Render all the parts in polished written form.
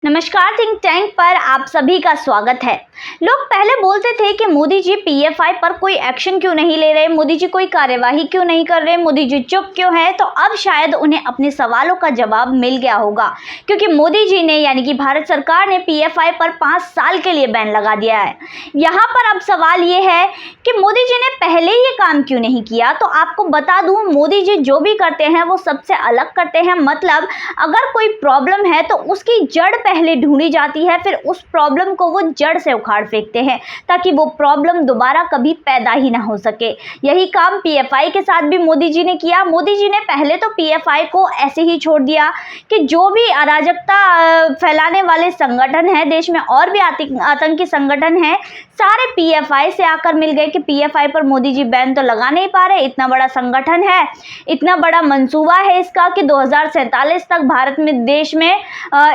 नमस्कार, think tank पर आप सभी का स्वागत है। लोग पहले बोलते थे कि मोदी जी पीएफआई पर कोई एक्शन क्यों नहीं ले रहे, मोदी जी कोई कार्यवाही क्यों नहीं कर रहे, मोदी जी चुप क्यों है। तो अब शायद उन्हें अपने सवालों का जवाब मिल गया होगा, क्योंकि मोदी जी ने यानी कि भारत सरकार ने पीएफआई पर 5 साल के लिए बैन लगा दिया है। यहाँ पर अब सवाल ये है कि मोदी जी ने पहले ये काम क्यों नहीं किया। तो आपको बता दूं, मोदी जी जो भी करते हैं वो सबसे अलग करते हैं। मतलब अगर कोई प्रॉब्लम है तो उसकी जड़ पहले ढूंढी जाती है, फिर उस प्रॉब्लम को वो जड़ से उखाड़ फेंकते हैं ताकि वो प्रॉब्लम दोबारा कभी पैदा ही ना हो सके। यही काम पीएफआई के साथ भी मोदी जी ने किया। मोदी जी ने पहले तो पीएफआई को ऐसे ही छोड़ दिया कि जो भी अराजकता फैलाने वाले संगठन है देश में, और भी आतंकी संगठन है, सारे पीएफआई से आकर मिल गए कि पीएफआई पर मोदी जी बैन तो लगा नहीं पा रहे। इतना बड़ा संगठन है, इतना बड़ा मंसूबा है इसका कि 2047 तक भारत में देश में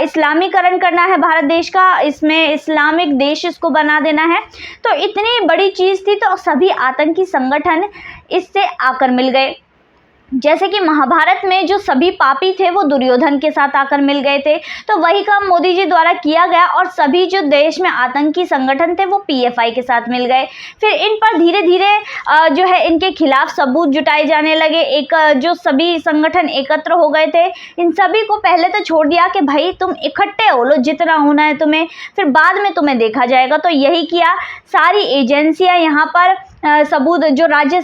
इस्लामीकरण करना है भारत देश का, इसमें इस्लामिक देश इसको बना देना है। तो इतनी बड़ी चीज़ थी, तो सभी आतंकी संगठन इससे आकर मिल गए। जैसे कि महाभारत में जो सभी पापी थे वो दुर्योधन के साथ आकर मिल गए थे, तो वही काम मोदी जी द्वारा किया गया और सभी जो देश में आतंकी संगठन थे वो पीएफआई के साथ मिल गए। फिर इन पर धीरे धीरे जो है इनके खिलाफ सबूत जुटाए जाने लगे। एक जो सभी संगठन एकत्र हो गए थे, इन सभी को पहले तो छोड़ दिया कि भाई तुम इकट्ठे हो लो जितना होना है तुम्हें, फिर बाद में तुम्हें देखा जाएगा। तो यही किया। सारी एजेंसियां यहाँ पर सबूत, जो राज्य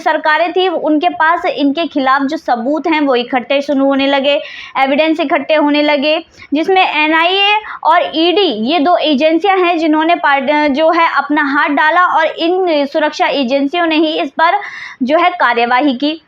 सरकारें थी, उनके पास इनके खिलाफ जो सबूत हैं वो इकट्ठे शुरू होने लगे, एविडेंस इकट्ठे होने लगे, जिसमें एनआईए और ईडी ये 2 एजेंसियां हैं जिन्होंने जो है अपना हाथ डाला, और इन सुरक्षा एजेंसियों ने ही इस पर जो है कार्यवाही की।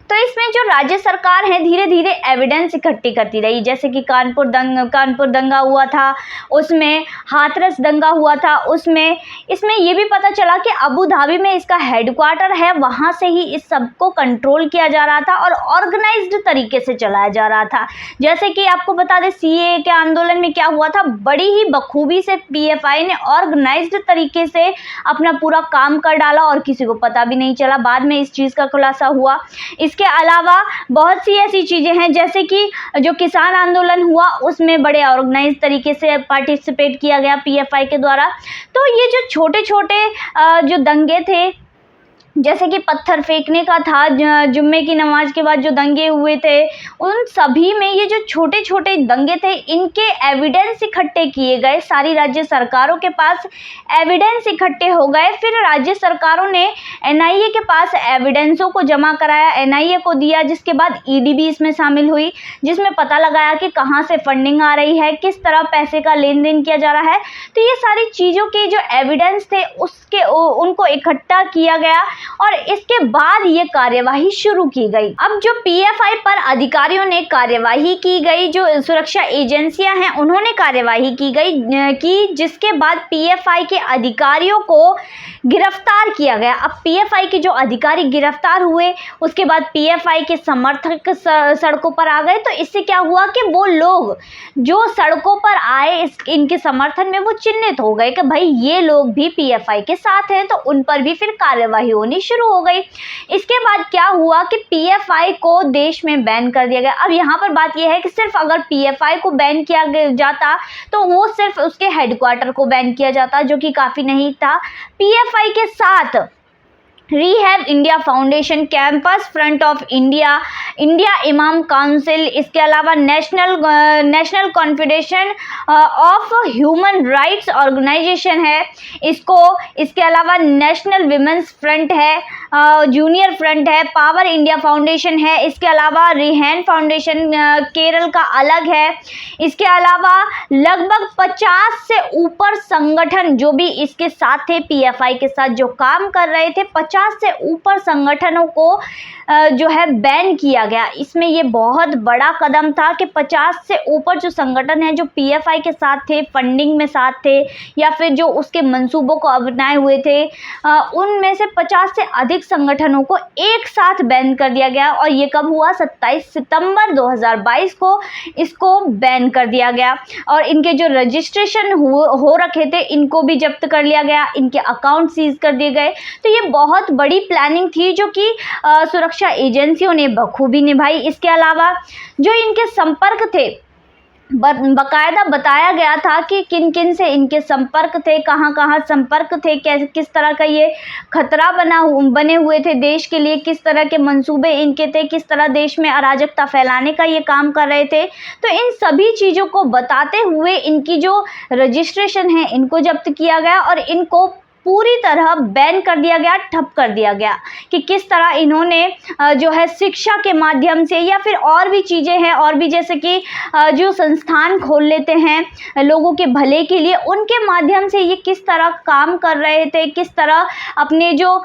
तो इसमें जो राज्य सरकार है धीरे धीरे एविडेंस इकट्ठी करती रही। जैसे कि कानपुर दंगा हुआ था, उसमें हाथरस दंगा हुआ था, उसमें इसमें ये भी पता चला कि अबू धाबी में इसका हेडक्वार्टर है, वहाँ से ही इस सब को कंट्रोल किया जा रहा था और ऑर्गेनाइज्ड तरीके से चलाया जा रहा था। जैसे कि आपको बता दें, सीएए के आंदोलन में क्या हुआ था, बड़ी ही बखूबी से पीएफआई ने ऑर्गेनाइज्ड तरीके से अपना पूरा काम कर डाला और किसी को पता भी नहीं चला। बाद में इस चीज़ का खुलासा हुआ। इसके अलावा बहुत सी ऐसी चीज़ें हैं, जैसे कि जो किसान आंदोलन हुआ उसमें बड़े ऑर्गेनाइज तरीके से पार्टिसिपेट किया गया पीएफआई के द्वारा। तो ये जो छोटे छोटे जो दंगे थे, जैसे कि पत्थर फेंकने का था, जुम्मे की नमाज के बाद जो दंगे हुए थे, उन सभी में ये जो छोटे छोटे दंगे थे इनके एविडेंस इकट्ठे किए गए। सारी राज्य सरकारों के पास एविडेंस इकट्ठे हो गए। फिर राज्य सरकारों ने एनआईए के पास एविडेंसों को जमा कराया, एनआईए को दिया, जिसके बाद ईडी भी इसमें शामिल हुई, जिसमें पता लगाया कि कहाँ से फंडिंग आ रही है, किस तरह पैसे का लेन देन किया जा रहा है। तो ये सारी चीज़ों के जो एविडेंस थे उनको इकट्ठा किया गया और इसके बाद ये कार्यवाही शुरू की गई। अब जो पीएफआई पर अधिकारियों ने कार्यवाही की गई, जो सुरक्षा एजेंसियां हैं उन्होंने कार्यवाही की गई जिसके बाद पीएफआई के अधिकारियों को गिरफ्तार किया गया। अब पीएफआई के जो अधिकारी गिरफ्तार हुए, उसके बाद पीएफआई के समर्थक सड़कों पर आ गए। तो इससे क्या हुआ कि वो लोग जो सड़कों पर आए इनके समर्थन में, वो चिन्हित हो गए कि भाई ये लोग भी पीएफआई के साथ हैं, तो उन पर भी फिर कार्यवाही होनी शुरू हो गई। इसके बाद क्या हुआ कि पीएफआई को देश में बैन कर दिया गया। अब यहाँ पर बात यह है कि सिर्फ अगर पीएफआई को बैन किया जाता तो वो सिर्फ उसके हेडक्वार्टर को बैन किया जाता, जो कि काफ़ी नहीं था। पीएफआई के साथ रीहैब इंडिया फाउंडेशन, कैंपस फ्रंट ऑफ इंडिया, इंडिया इमाम काउंसिल, इसके अलावा नेशनल कॉन्फेडरेशन ऑफ ह्यूमन राइट्स ऑर्गेनाइजेशन है इसके अलावा नेशनल विमेंस फ्रंट है, जूनियर फ्रंट है, पावर इंडिया फाउंडेशन है, इसके अलावा रिहैन फाउंडेशन केरल का अलग है। इसके अलावा लगभग 50 से ऊपर संगठन जो भी इसके साथ थे, पीएफआई के साथ जो काम कर रहे थे, 50 से ऊपर संगठनों को जो है बैन किया गया। इसमें ये बहुत बड़ा कदम था कि 50 से ऊपर जो संगठन हैं जो पीएफआई के साथ थे, फंडिंग में साथ थे, या फिर जो उसके मंसूबों को अपनाए हुए थे, उनमें से 50 से अधिक संगठनों को एक साथ बैन कर दिया गया। और ये कब हुआ? 27 सितंबर 2022 को इसको बैन कर दिया गया। और इनके जो रजिस्ट्रेशन हो रखे थे इनको भी जब्त कर लिया गया, इनके अकाउंट सीज कर दिए गए। तो ये बहुत बड़ी प्लानिंग थी जो कि सुरक्षा एजेंसियों ने बखूबी निभाई। इसके अलावा जो इनके संपर्क थे बकायदा बताया गया था कि किन किन से इनके संपर्क थे, कहाँ कहाँ संपर्क थे, किस तरह का ये खतरा बने हुए थे देश के लिए, किस तरह के मंसूबे इनके थे, किस तरह देश में अराजकता फैलाने का ये काम कर रहे थे। तो इन सभी चीज़ों को बताते हुए इनकी जो रजिस्ट्रेशन है इनको जब्त किया गया और इनको पूरी तरह बैन कर दिया गया, ठप कर दिया गया कि किस तरह इन्होंने जो है शिक्षा के माध्यम से या फिर और भी चीज़ें हैं, और भी जैसे कि जो संस्थान खोल लेते हैं लोगों के भले के लिए, उनके माध्यम से ये किस तरह काम कर रहे थे, किस तरह अपने जो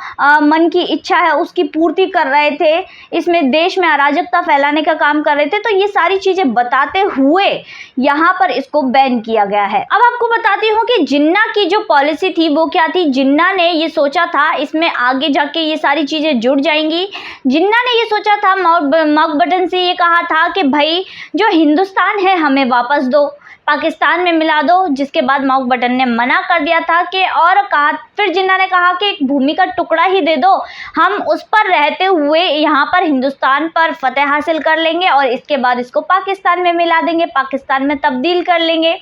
मन की इच्छा है उसकी पूर्ति कर रहे थे, इसमें देश में अराजकता फैलाने का काम कर रहे थे। तो ये सारी चीज़ें बताते हुए यहाँ पर इसको बैन किया गया है। अब आपको बताती हूँ कि जिन्ना की जो पॉलिसी थी वो क्या थी। जिन्ना ने ये सोचा था इसमें आगे जाके ये सारी चीज़ें जुड़ जाएंगी। जिन्ना ने ये सोचा था, माउंटबेटन से ये कहा था कि भाई जो हिंदुस्तान है हमें वापस दो, पाकिस्तान में मिला दो, जिसके बाद माउंटबेटन ने मना कर दिया था कि और कहा, फिर जिन्ना ने कहा कि एक भूमि का टुकड़ा ही दे दो, हम उस पर रहते हुए यहाँ पर हिंदुस्तान पर फतेह हासिल कर लेंगे और इसके बाद इसको पाकिस्तान में मिला देंगे, पाकिस्तान में तब्दील कर लेंगे।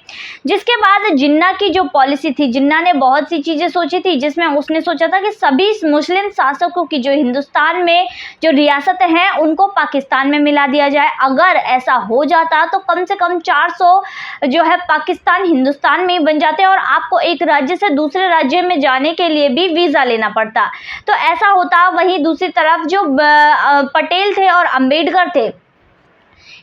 जिसके बाद जिन्ना की जो पॉलिसी थी, जिन्ना ने बहुत सी चीज़ें सोची थी, जिसमें उसने सोचा था कि सभी मुस्लिम शासकों की जो हिंदुस्तान में जो रियासतें हैं उनको पाकिस्तान में मिला दिया जाए। अगर ऐसा हो जाता तो कम से कम 400 जो है पाकिस्तान हिंदुस्तान में ही बन जाते और आपको एक राज्य से दूसरे राज्य में जाने के लिए भी वीज़ा लेना पड़ता। तो ऐसा होता। वहीं दूसरी तरफ जो पटेल थे और अंबेडकर थे,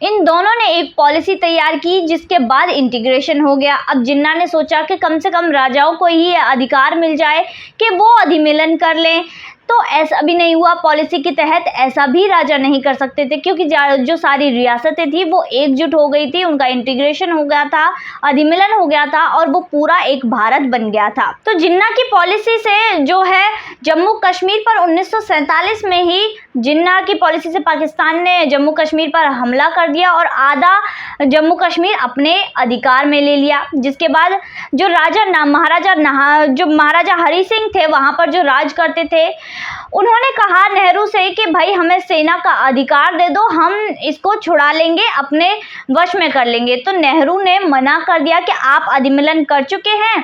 इन दोनों ने एक पॉलिसी तैयार की, जिसके बाद इंटीग्रेशन हो गया। अब जिन्ना ने सोचा कि कम से कम राजाओं को ही अधिकार मिल जाए कि वो अधिमेलन कर लें, तो ऐसा भी नहीं हुआ। पॉलिसी के तहत ऐसा भी राजा नहीं कर सकते थे, क्योंकि जो सारी रियासतें थी वो एकजुट हो गई थी, उनका इंटीग्रेशन हो गया था, अधिमेलन हो गया था और वो पूरा एक भारत बन गया था। तो जिन्ना की पॉलिसी से जो है जम्मू कश्मीर पर 1947 में ही जिन्ना की पॉलिसी से पाकिस्तान ने जम्मू कश्मीर पर हमला कर दिया और आधा जम्मू कश्मीर अपने अधिकार में ले लिया। जिसके बाद जो महाराजा हरि सिंह थे वहाँ पर जो राज करते थे, उन्होंने कहा नेहरू से कि भाई हमें सेना का अधिकार दे दो, हम इसको छुड़ा लेंगे, अपने वश में कर लेंगे। तो नेहरू ने मना कर दिया कि आप अधिमेलन कर चुके हैं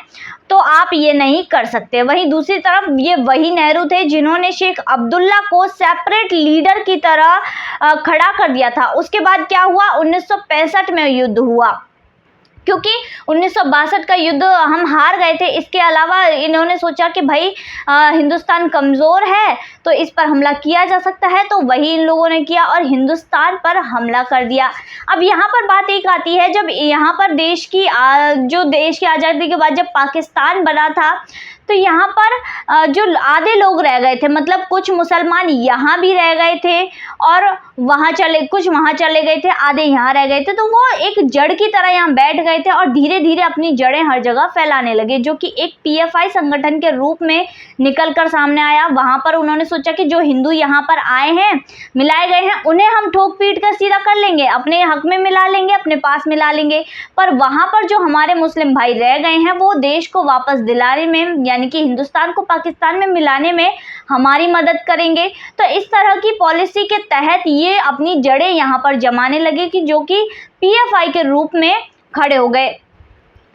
तो आप ये नहीं कर सकते। वहीं दूसरी तरफ ये वही नेहरू थे जिन्होंने शेख अब्दुल्ला को सेपरेट लीडर की तरह खड़ा कर दिया था। उसके बाद क्या हुआ, 1965 में युद्ध हुआ, क्योंकि 1962 का युद्ध हम हार गए थे। इसके अलावा इन्होंने सोचा कि भाई हिंदुस्तान कमज़ोर है तो इस पर हमला किया जा सकता है, तो वही इन लोगों ने किया और हिंदुस्तान पर हमला कर दिया। अब यहाँ पर बात एक आती है, जब यहाँ पर देश की आज़ादी के बाद जब पाकिस्तान बना था तो यहाँ पर जो आधे लोग रह गए थे, मतलब कुछ मुसलमान यहाँ भी रह गए थे और कुछ वहाँ चले गए थे, आधे यहाँ रह गए थे। तो वो एक जड़ की तरह यहाँ बैठ गए थे और धीरे धीरे अपनी जड़ें हर जगह फैलाने लगे, जो कि एक PFI संगठन के रूप में निकल कर सामने आया। वहाँ पर उन्होंने सोचा कि जो हिंदू यहाँ पर आए हैं, मिलाए गए हैं, उन्हें हम ठोक पीट कर सीधा कर लेंगे, अपने हक में मिला लेंगे, अपने पास मिला लेंगे। पर वहाँ पर जो हमारे मुस्लिम भाई रह गए हैं वो देश को वापस दिलाने में, यानी कि हिंदुस्तान को पाकिस्तान में मिलाने में हमारी मदद करेंगे। तो इस तरह की पॉलिसी के तहत ये अपनी जड़ें यहाँ पर जमाने लगे कि जो कि PFI के रूप में खड़े हो गए।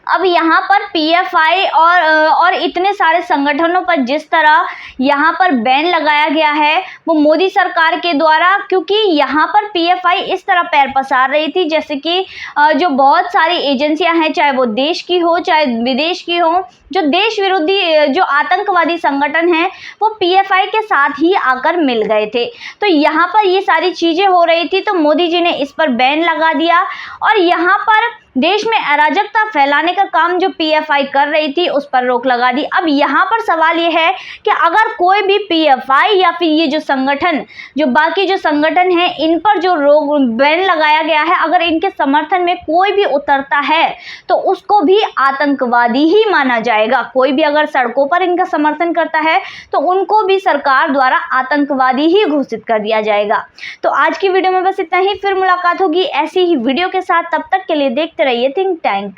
अब यहाँ पर PFI और इतने सारे संगठनों पर जिस तरह यहाँ पर बैन लगाया गया है वो मोदी सरकार के द्वारा, क्योंकि यहाँ पर PFI इस तरह पैर पसार रही थी जैसे कि जो बहुत सारी एजेंसियां हैं, चाहे वो देश की हो चाहे विदेश की हो, जो देश विरोधी जो आतंकवादी संगठन हैं वो PFI के साथ ही आकर मिल गए थे। तो यहाँ पर ये सारी चीज़ें हो रही थी, तो मोदी जी ने इस पर बैन लगा दिया और यहाँ पर देश में अराजकता फैलाने का काम जो PFI कर रही थी उस पर रोक लगा दी। अब यहाँ पर सवाल ये है कि अगर कोई भी PFI या फिर ये जो संगठन, जो बाकी जो संगठन हैं, इन पर जो बैन लगाया गया है, अगर इनके समर्थन में कोई भी उतरता है तो उसको भी आतंकवादी ही माना जाएगा। कोई भी अगर सड़कों पर इनका समर्थन करता है तो उनको भी सरकार द्वारा आतंकवादी ही घोषित कर दिया जाएगा। तो आज की वीडियो में बस इतना ही, फिर मुलाकात होगी ऐसी ही वीडियो के साथ। तब तक के लिए देखते रहिए थिंक टैंक।